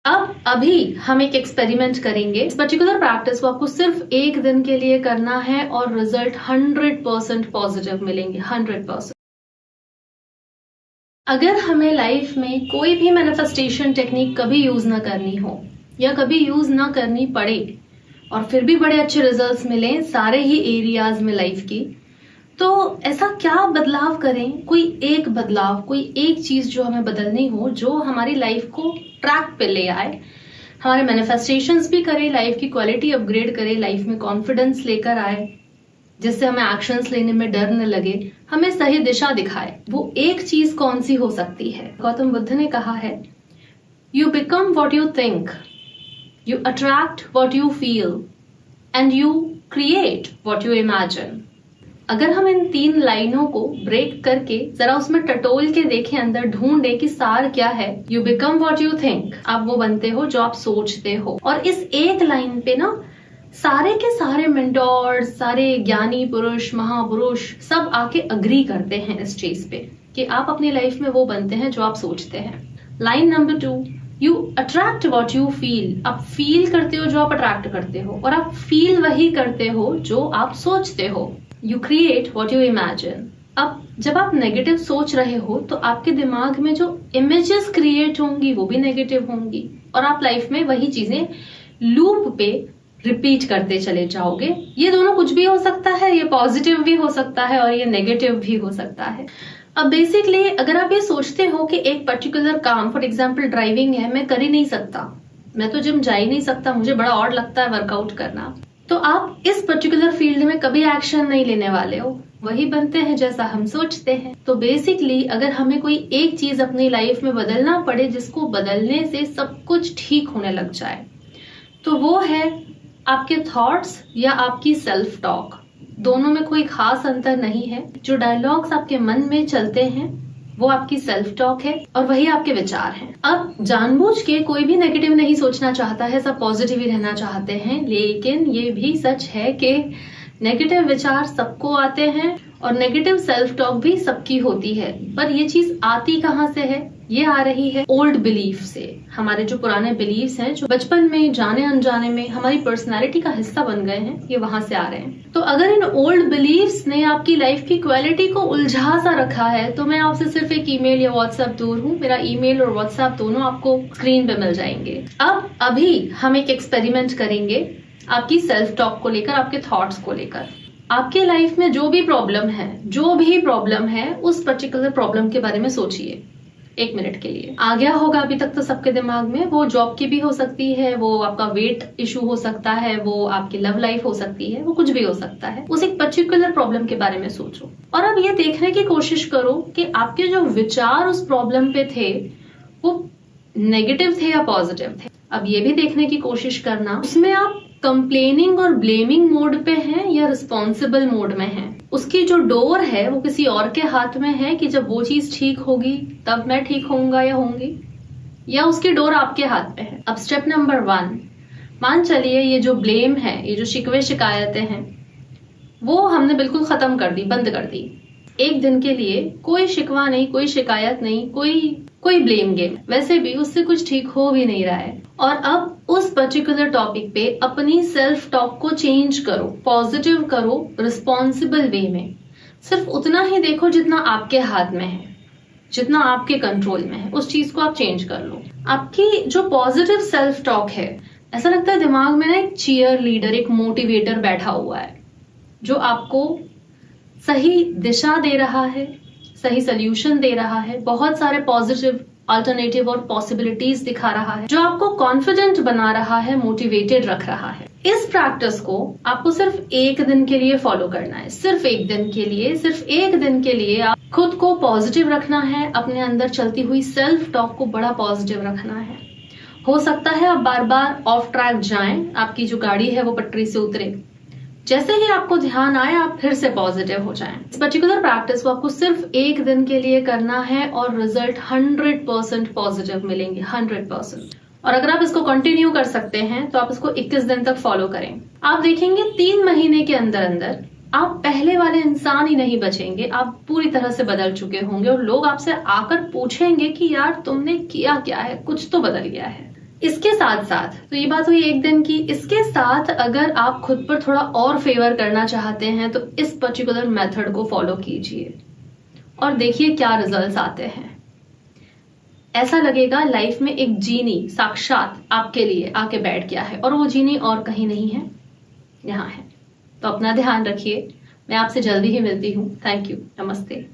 अब अभी हम एक एक्सपेरिमेंट करेंगे। इस पर्टिकुलर प्रैक्टिस को आपको सिर्फ एक दिन के लिए करना है और रिजल्ट 100% पॉजिटिव मिलेंगे, 100%। अगर हमें लाइफ में कोई भी मैनिफेस्टेशन टेक्निक कभी यूज ना करनी हो या कभी यूज ना करनी पड़े और फिर भी बड़े अच्छे रिजल्ट्स मिले सारे ही एरियाज में लाइफ की, तो ऐसा क्या बदलाव करें? कोई एक बदलाव, कोई एक चीज जो हमें बदलनी हो, जो हमारी लाइफ को ट्रैक पे ले आए, हमारे मैनिफेस्टेशंस भी करे, लाइफ की क्वालिटी अपग्रेड करे, लाइफ में कॉन्फिडेंस लेकर आए, जिससे हमें एक्शंस लेने में डर न लगे, हमें सही दिशा दिखाए। वो एक चीज कौन सी हो सकती है? गौतम बुद्ध ने कहा है, you become what you think, you attract what you feel and you create what you imagine. अगर हम इन 3 लाइनों को ब्रेक करके जरा उसमें टटोल के देखें, अंदर ढूंढे कि सार क्या है। You become what you think, आप वो बनते हो जो आप सोचते हो। और इस एक लाइन पे ना सारे के सारे मेंटोर्स, सारे ज्ञानी पुरुष, महापुरुष सब आके अग्री करते हैं इस चीज पे कि आप अपनी लाइफ में वो बनते हैं जो आप सोचते हैं। Line number 2, you attract what you feel, आप फील करते हो जो आप अट्रैक्ट करते हो, और आप फील वही करते हो जो आप सोचते हो। You create what you imagine. अब जब आप नेगेटिव सोच रहे हो तो आपके दिमाग में जो इमेजेस क्रिएट होंगी वो भी नेगेटिव होंगी, और आप लाइफ में वही चीजें लूप पे रिपीट करते चले जाओगे। ये दोनों कुछ भी हो सकता है, ये पॉजिटिव भी हो सकता है और ये नेगेटिव भी हो सकता है। अब बेसिकली अगर आप ये सोचते हो कि एक पर्टिकुलर काम, फॉर एग्जाम्पल ड्राइविंग है, मैं कर ही नहीं सकता, मैं तो जिम जा ही नहीं सकता, मुझे बड़ा ऑड लगता है वर्कआउट करना, तो आप इस पर्टिकुलर फील्ड में कभी एक्शन नहीं लेने वाले हो। वही बनते हैं जैसा हम सोचते हैं। तो बेसिकली अगर हमें कोई एक चीज अपनी लाइफ में बदलना पड़े जिसको बदलने से सब कुछ ठीक होने लग जाए, तो वो है आपके थॉट्स या आपकी सेल्फ टॉक। दोनों में कोई खास अंतर नहीं है। जो डायलॉग्स आपके मन में चलते हैं वो आपकी सेल्फ टॉक है और वही आपके विचार हैं। अब जानबूझ के कोई भी नेगेटिव नहीं सोचना चाहता है, सब पॉजिटिव ही रहना चाहते हैं, लेकिन ये भी सच है कि नेगेटिव विचार सबको आते हैं और नेगेटिव सेल्फ टॉक भी सबकी होती है। पर ये चीज आती कहाँ से है? ये आ रही है ओल्ड बिलीफ से। हमारे जो पुराने बिलीफ्स हैं, जो बचपन में जाने अनजाने में हमारी पर्सनालिटी का हिस्सा बन गए हैं, ये वहां से आ रहे हैं। तो अगर इन ओल्ड बिलीफ्स ने आपकी लाइफ की क्वालिटी को उलझा सा रखा है, तो मैं आपसे सिर्फ एक ईमेल या व्हाट्सएप दूर हूँ। मेरा ईमेल और व्हाट्सएप दोनों आपको स्क्रीन पे मिल जाएंगे। अब अभी हम एक एक्सपेरिमेंट करेंगे आपकी सेल्फ टॉक को लेकर, आपके थॉट्स को लेकर। आपके लाइफ में जो भी प्रॉब्लम है उस पर्टिकुलर प्रॉब्लम के बारे में सोचिए 1 मिनट के लिए। आ गया होगा अभी तक तो सबके दिमाग में, वो जॉब की भी हो सकती है, वो आपका वेट इशू हो सकता है, वो आपकी लव लाइफ हो सकती है, वो कुछ भी हो सकता है। उस एक पर्टिकुलर प्रॉब्लम के बारे में सोचो और अब ये देखने की कोशिश करो कि आपके जो विचार उस प्रॉब्लम पे थे वो नेगेटिव थे या पॉजिटिव थे। अब ये भी देखने की कोशिश करना उसमें आप कंप्लेनिंग और ब्लेमिंग मोड पे हैं या रिस्पॉन्सिबल मोड में हैं। उसकी जो डोर है वो किसी और के हाथ में है कि जब वो चीज ठीक होगी तब मैं ठीक होऊंगा या होंगी, या उसकी डोर आपके हाथ में है। अब स्टेप नंबर 1, मान चलिए ये जो ब्लेम है, ये जो शिकवे शिकायतें हैं, वो हमने बिल्कुल खत्म कर दी, बंद कर दी। 1 दिन के लिए कोई शिकवा नहीं, कोई शिकायत नहीं, कोई ब्लेम गेम। वैसे भी उससे कुछ ठीक हो भी नहीं रहा है। और अब उस पर्टिकुलर टॉपिक पे अपनी सेल्फ टॉक को चेंज करो, पॉजिटिव करो, रिस्पॉन्सिबल वे में। सिर्फ उतना ही देखो जितना आपके हाथ में है, जितना आपके कंट्रोल में है, उस चीज को आप चेंज कर लो। आपकी जो पॉजिटिव सेल्फ टॉक है, ऐसा लगता है दिमाग में ना एक चीयर लीडर, एक मोटिवेटर बैठा हुआ है जो आपको सही दिशा दे रहा है, सही सोल्यूशन दे रहा है, बहुत सारे पॉजिटिव अल्टरनेटिव और पॉसिबिलिटीज दिखा रहा है, जो आपको कॉन्फिडेंट बना रहा है, मोटिवेटेड रख रहा है। इस प्रैक्टिस को आपको सिर्फ 1 दिन के लिए फॉलो करना है। सिर्फ 1 दिन के लिए, सिर्फ 1 दिन के लिए आप खुद को पॉजिटिव रखना है, अपने अंदर चलती हुई सेल्फ टॉक को बड़ा पॉजिटिव रखना है। हो सकता है आप बार बार ऑफ ट्रैक जाएं, आपकी जो गाड़ी है वो पटरी से उतरे, जैसे ही आपको ध्यान आए आप फिर से पॉजिटिव हो जाएं। इस पर्टिकुलर प्रैक्टिस को आपको सिर्फ 1 दिन के लिए करना है और रिजल्ट 100% पॉजिटिव मिलेंगे, 100%। और अगर आप इसको कंटिन्यू कर सकते हैं तो आप इसको 21 दिन तक फॉलो करें। आप देखेंगे 3 महीने के अंदर अंदर आप पहले वाले इंसान ही नहीं बचेंगे, आप पूरी तरह से बदल चुके होंगे और लोग आपसे आकर पूछेंगे कि यार तुमने किया क्या है, कुछ तो बदल गया है। इसके साथ साथ, तो ये बात हुई एक दिन की, इसके साथ अगर आप खुद पर थोड़ा और फेवर करना चाहते हैं तो इस पर्टिकुलर मेथड को फॉलो कीजिए और देखिए क्या रिजल्ट्स आते हैं। ऐसा लगेगा लाइफ में एक जीनी साक्षात आपके लिए आके बैठ गया है और वो जीनी और कहीं नहीं है, यहाँ है। तो अपना ध्यान रखिए। मैं आपसे जल्दी ही मिलती हूँ। Thank you. नमस्ते।